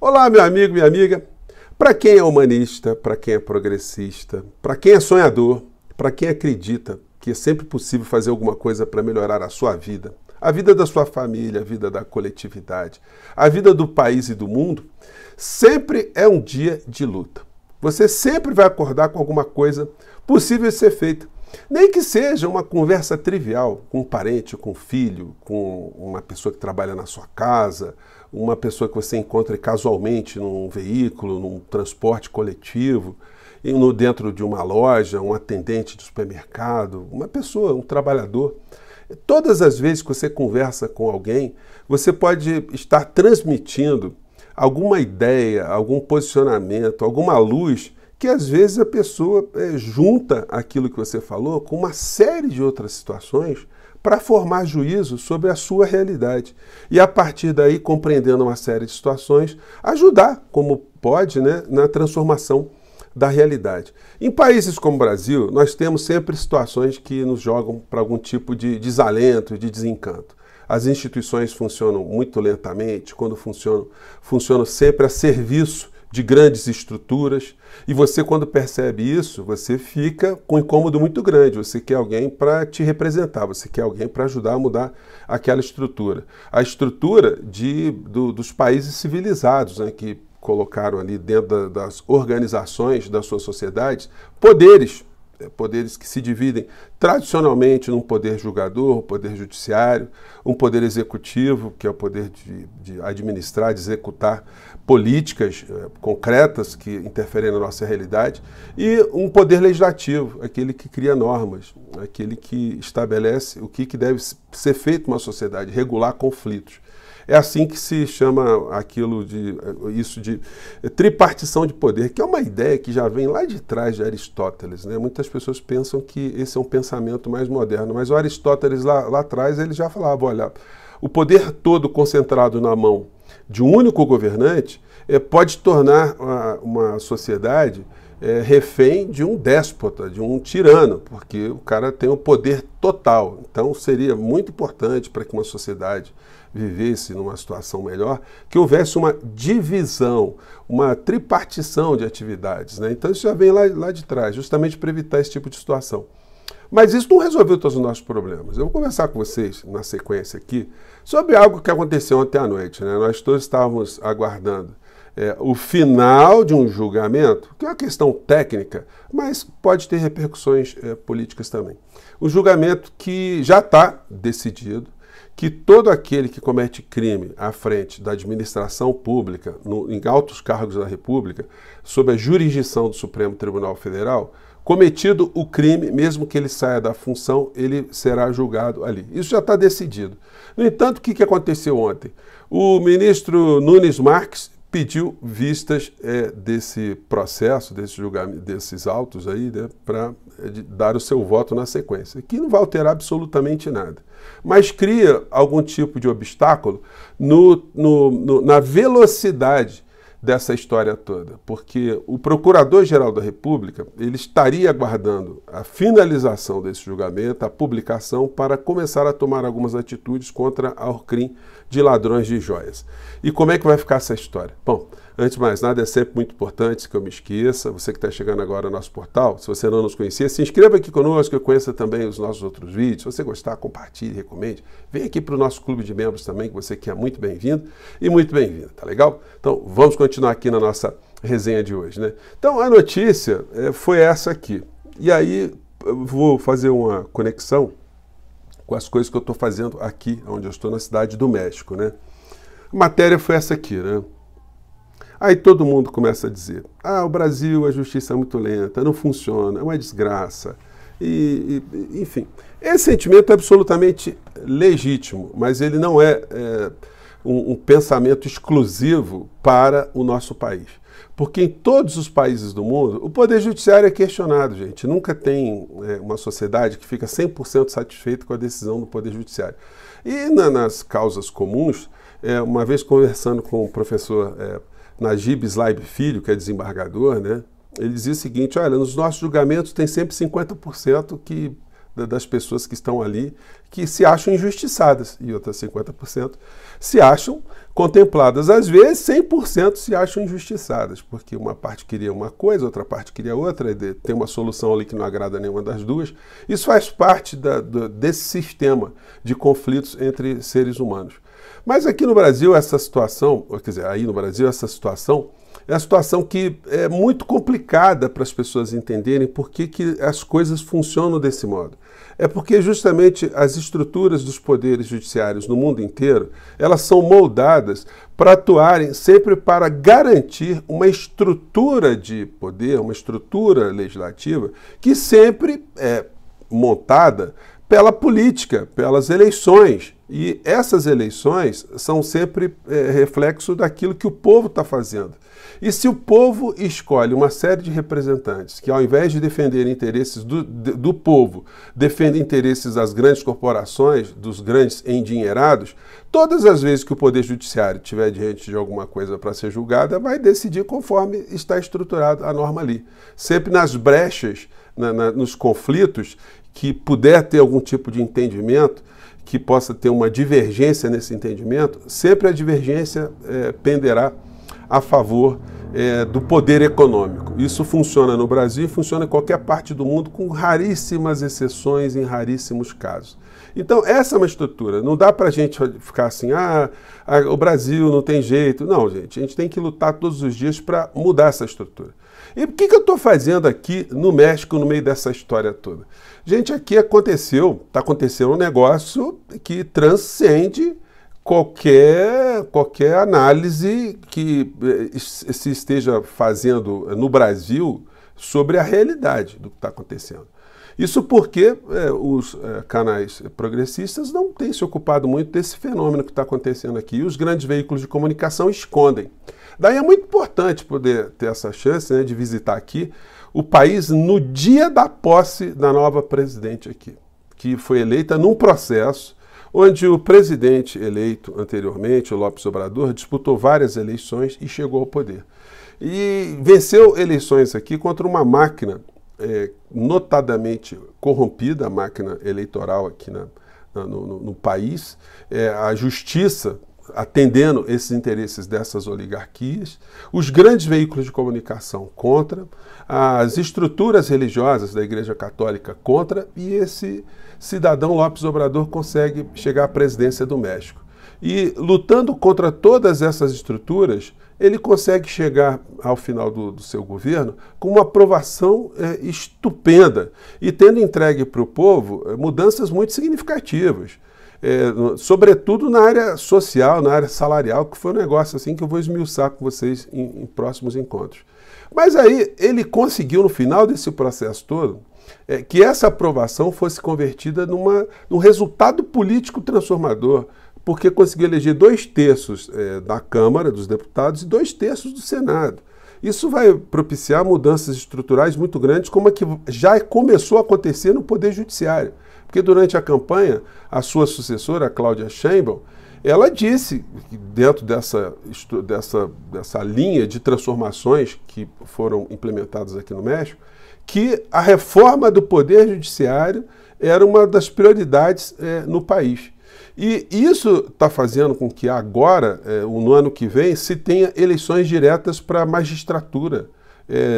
Olá, meu amigo, minha amiga. Para quem é humanista, para quem é progressista, para quem é sonhador, para quem acredita que é sempre possível fazer alguma coisa para melhorar a sua vida, a vida da sua família, a vida da coletividade, a vida do país e do mundo, sempre é um dia de luta. Você sempre vai acordar com alguma coisa possível de ser feita. Nem que seja uma conversa trivial com um parente, com um filho, com uma pessoa que trabalha na sua casa, uma pessoa que você encontra casualmente num veículo, num transporte coletivo, dentro de uma loja, um atendente de supermercado, uma pessoa, um trabalhador. Todas as vezes que você conversa com alguém, você pode estar transmitindo alguma ideia, algum posicionamento, alguma luz que às vezes a pessoa junta aquilo que você falou com uma série de outras situações para formar juízo sobre a sua realidade. E a partir daí, compreendendo uma série de situações, ajudar, como pode, né, na transformação da realidade. Em países como o Brasil, nós temos sempre situações que nos jogam para algum tipo de desalento, de desencanto. As instituições funcionam muito lentamente, quando funcionam sempre a serviço de grandes estruturas, e você, quando percebe isso, você fica com um incômodo muito grande. Você quer alguém para te representar, você quer alguém para ajudar a mudar aquela estrutura. A estrutura dos países civilizados, né, que colocaram ali dentro das organizações das suas sociedades poderes que se dividem tradicionalmente num poder julgador, um poder judiciário, um poder executivo, que é o poder de administrar, de executar políticas concretas que interferem na nossa realidade, e um poder legislativo, aquele que cria normas, aquele que estabelece o que deve ser feito numa sociedade, regular conflitos. É assim que se chama isso de tripartição de poder, que é uma ideia que já vem lá de trás de Aristóteles, né? Muitas pessoas pensam que esse é um pensamento mais moderno, mas o Aristóteles lá atrás ele já falava, olha, o poder todo concentrado na mão de um único governante pode tornar uma sociedade refém de um déspota, de um tirano, porque o cara tem o poder total. Então seria muito importante para que uma sociedade vivesse numa situação melhor, que houvesse uma divisão, uma tripartição de atividades, né? Então isso já vem lá de trás, justamente para evitar esse tipo de situação. Mas isso não resolveu todos os nossos problemas. Eu vou conversar com vocês, na sequência aqui, sobre algo que aconteceu ontem à noite, né? Nós todos estávamos aguardando o final de um julgamento, que é uma questão técnica, mas pode ter repercussões políticas também. Um julgamento que já está decidido, que todo aquele que comete crime à frente da administração pública, em altos cargos da República, sob a jurisdição do Supremo Tribunal Federal, cometido o crime, mesmo que ele saia da função, ele será julgado ali. Isso já está decidido. No entanto, o que aconteceu ontem? O ministro Nunes Marques pediu vistas desse processo, desse julgamento, desses autos aí, né, para dar o seu voto na sequência, que não vai alterar absolutamente nada, mas cria algum tipo de obstáculo na velocidade dessa história toda, porque o Procurador-Geral da República ele estaria aguardando a finalização desse julgamento, a publicação, para começar a tomar algumas atitudes contra a Orcrim de ladrões de joias. E como é que vai ficar essa história? Bom, antes de mais nada, é sempre muito importante que eu me esqueça, você que está chegando agora no nosso portal, se você não nos conhecia, se inscreva aqui conosco, conheça também os nossos outros vídeos. Se você gostar, compartilhe, recomende. Vem aqui para o nosso clube de membros também, que você que é muito bem-vindo e muito bem-vinda, tá legal? Então, vamos continuar aqui na nossa resenha de hoje, né? Então, a notícia foi essa aqui. E aí, eu vou fazer uma conexão com as coisas que eu estou fazendo aqui, onde eu estou, na cidade do México, né? A matéria foi essa aqui, né? Aí todo mundo começa a dizer, o Brasil, a justiça é muito lenta, não funciona, é uma desgraça. Enfim, esse sentimento é absolutamente legítimo, mas ele não é um pensamento exclusivo para o nosso país. Porque em todos os países do mundo, o poder judiciário é questionado, gente. Nunca tem uma sociedade que fica 100% satisfeita com a decisão do poder judiciário. E nas causas comuns, uma vez conversando com o professor Najib Slaib Filho, que é desembargador, né, ele dizia o seguinte, olha, nos nossos julgamentos tem sempre 50% que das pessoas que estão ali, que se acham injustiçadas, e outras 50% se acham contempladas. Às vezes, 100% se acham injustiçadas, porque uma parte queria uma coisa, outra parte queria outra, e tem uma solução ali que não agrada nenhuma das duas. Isso faz parte desse sistema de conflitos entre seres humanos. Mas aqui no Brasil, essa situação, quer dizer, aí no Brasil, essa situação é uma situação que é muito complicada para as pessoas entenderem por que as coisas funcionam desse modo. É porque justamente as estruturas dos poderes judiciários no mundo inteiro, elas são moldadas para atuarem sempre para garantir uma estrutura de poder, uma estrutura legislativa que sempre é montada pela política, pelas eleições. E essas eleições são sempre reflexo daquilo que o povo está fazendo. E se o povo escolhe uma série de representantes que, ao invés de defender interesses do povo, defendem interesses das grandes corporações, dos grandes endinheirados, todas as vezes que o Poder Judiciário estiver diante de alguma coisa para ser julgada, vai decidir conforme está estruturada a norma ali. Sempre nas brechas, nos conflitos, que puder ter algum tipo de entendimento, que possa ter uma divergência nesse entendimento, sempre a divergência penderá a favor do poder econômico. Isso funciona no Brasil e funciona em qualquer parte do mundo, com raríssimas exceções em raríssimos casos. Então, essa é uma estrutura. Não dá para a gente ficar assim, o Brasil não tem jeito. Não, gente, a gente tem que lutar todos os dias para mudar essa estrutura. E o que eu estou fazendo aqui no México, no meio dessa história toda? Gente, aqui está acontecendo um negócio que transcende qualquer análise que se esteja fazendo no Brasil sobre a realidade do que está acontecendo. Isso porque os canais progressistas não têm se ocupado muito desse fenômeno que está acontecendo aqui. E os grandes veículos de comunicação escondem. Daí é muito importante poder ter essa chance, né, de visitar aqui o país no dia da posse da nova presidente aqui, que foi eleita num processo onde o presidente eleito anteriormente, o López Obrador, disputou várias eleições e chegou ao poder. E venceu eleições aqui contra uma máquina notadamente corrompida, a máquina eleitoral aqui no país, a justiça atendendo esses interesses dessas oligarquias, os grandes veículos de comunicação contra, as estruturas religiosas da Igreja Católica contra, e esse cidadão López Obrador consegue chegar à presidência do México. E lutando contra todas essas estruturas, ele consegue chegar ao final do seu governo com uma aprovação estupenda e tendo entregue para o povo mudanças muito significativas. Sobretudo na área social, na área salarial, que foi um negócio assim que eu vou esmiuçar com vocês em próximos encontros. Mas aí ele conseguiu, no final desse processo todo, que essa aprovação fosse convertida num resultado político transformador, porque conseguiu eleger 2/3 da Câmara dos Deputados e 2/3 do Senado. Isso vai propiciar mudanças estruturais muito grandes, como a que já começou a acontecer no Poder Judiciário. Porque durante a campanha, a sua sucessora, a Cláudia Sheinbaum, ela disse, dentro dessa linha de transformações que foram implementadas aqui no México, que a reforma do Poder Judiciário era uma das prioridades no país. E isso está fazendo com que agora, no ano que vem, se tenha eleições diretas para a magistratura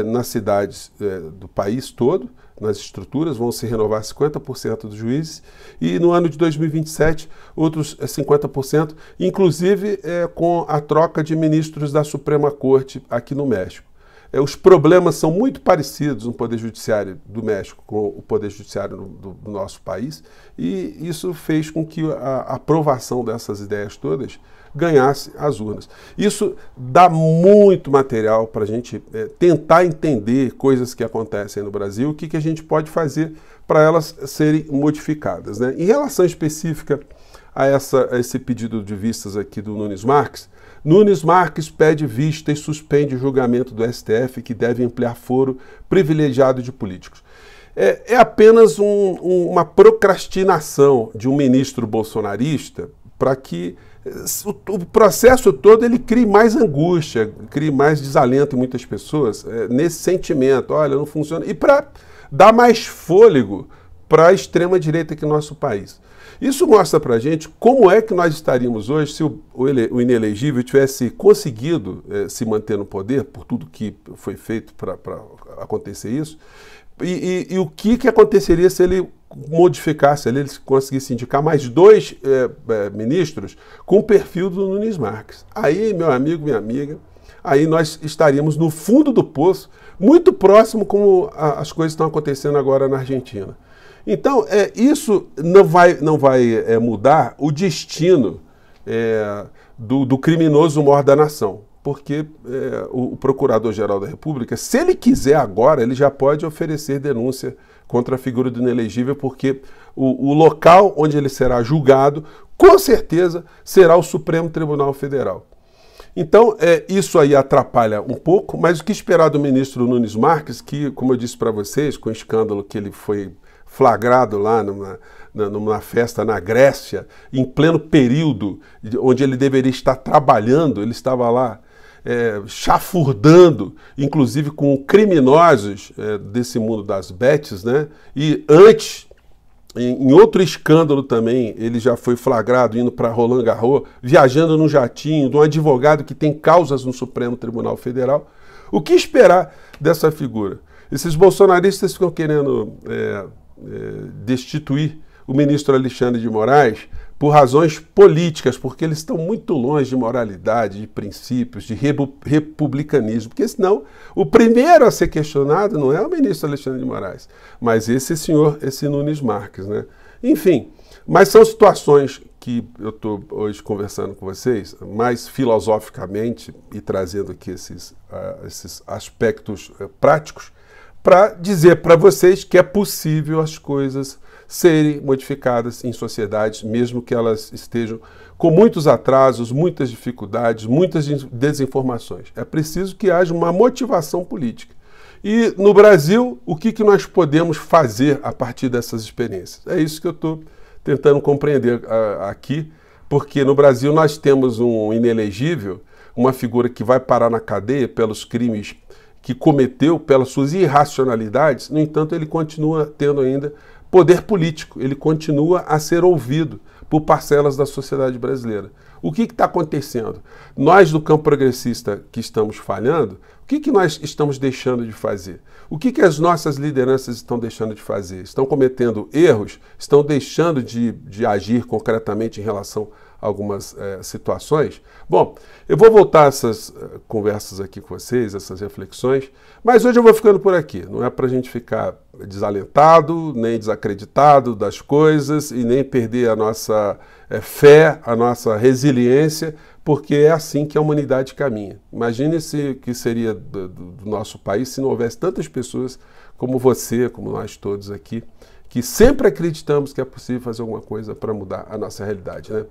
nas cidades do país todo. Nas estruturas vão se renovar 50% dos juízes e no ano de 2027 outros 50%, inclusive com a troca de ministros da Suprema Corte aqui no México. Os problemas são muito parecidos no Poder Judiciário do México com o Poder Judiciário do nosso país, e isso fez com que a aprovação dessas ideias todas ganhasse as urnas. Isso dá muito material para a gente tentar entender coisas que acontecem no Brasil, o que a gente pode fazer para elas serem modificadas, né? Em relação específica a esse pedido de vistas aqui do Nunes Marques, Nunes Marques pede vista e suspende o julgamento do STF que deve ampliar foro privilegiado de políticos. É apenas uma procrastinação de um ministro bolsonarista para que o processo todo ele crie mais angústia, crie mais desalento em muitas pessoas nesse sentimento, olha, não funciona. E para dar mais fôlego para a extrema-direita aqui no nosso país. Isso mostra para a gente como é que nós estaríamos hoje se o inelegível tivesse conseguido se manter no poder, por tudo que foi feito para acontecer isso, e o que aconteceria se ele modificasse, se ele conseguisse indicar mais 2 ministros com o perfil do Nunes Marques. Aí, meu amigo, minha amiga, aí nós estaríamos no fundo do poço, muito próximo como as coisas estão acontecendo agora na Argentina. Então, isso não vai mudar o destino do criminoso maior da nação, porque o Procurador-Geral da República, se ele quiser agora, ele já pode oferecer denúncia contra a figura do inelegível, porque o local onde ele será julgado, com certeza, será o Supremo Tribunal Federal. Então, isso aí atrapalha um pouco, mas o que esperar do ministro Nunes Marques, que, como eu disse para vocês, com o escândalo que ele foi flagrado lá numa festa na Grécia, em pleno período onde ele deveria estar trabalhando, ele estava lá chafurdando, inclusive com criminosos desse mundo das bets, né? E antes, em outro escândalo também, ele já foi flagrado indo para Roland Garros, viajando num jatinho de um advogado que tem causas no Supremo Tribunal Federal. O que esperar dessa figura? Esses bolsonaristas ficam querendo destituir o ministro Alexandre de Moraes por razões políticas, porque eles estão muito longe de moralidade, de princípios, de republicanismo, porque senão o primeiro a ser questionado não é o ministro Alexandre de Moraes, mas esse senhor, esse Nunes Marques, né? Enfim, mas são situações que eu estou hoje conversando com vocês, mais filosoficamente e trazendo aqui esses aspectos práticos, para dizer para vocês que é possível as coisas serem modificadas em sociedades, mesmo que elas estejam com muitos atrasos, muitas dificuldades, muitas desinformações. É preciso que haja uma motivação política. E no Brasil, o que nós podemos fazer a partir dessas experiências? É isso que eu estou tentando compreender aqui, porque no Brasil nós temos um inelegível, uma figura que vai parar na cadeia pelos crimes que cometeu, pelas suas irracionalidades. No entanto, ele continua tendo ainda poder político, ele continua a ser ouvido por parcelas da sociedade brasileira. O que está acontecendo? Nós do campo progressista que estamos falhando, o que nós estamos deixando de fazer? O que as nossas lideranças estão deixando de fazer? Estão cometendo erros? Estão deixando de agir concretamente em relação a algumas situações? Bom, eu vou voltar a essas conversas aqui com vocês, essas reflexões, mas hoje eu vou ficando por aqui. Não é para a gente ficar desalentado, nem desacreditado das coisas e nem perder a nossa fé, a nossa resiliência, porque é assim que a humanidade caminha. Imagine-se o que seria do nosso país se não houvesse tantas pessoas como você, como nós todos aqui, que sempre acreditamos que é possível fazer alguma coisa para mudar a nossa realidade, né?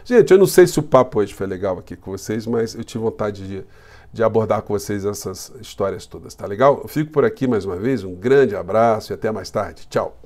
Gente, eu não sei se o papo hoje foi legal aqui com vocês, mas eu tive vontade de abordar com vocês essas histórias todas, tá legal? Eu fico por aqui mais uma vez, um grande abraço e até mais tarde. Tchau!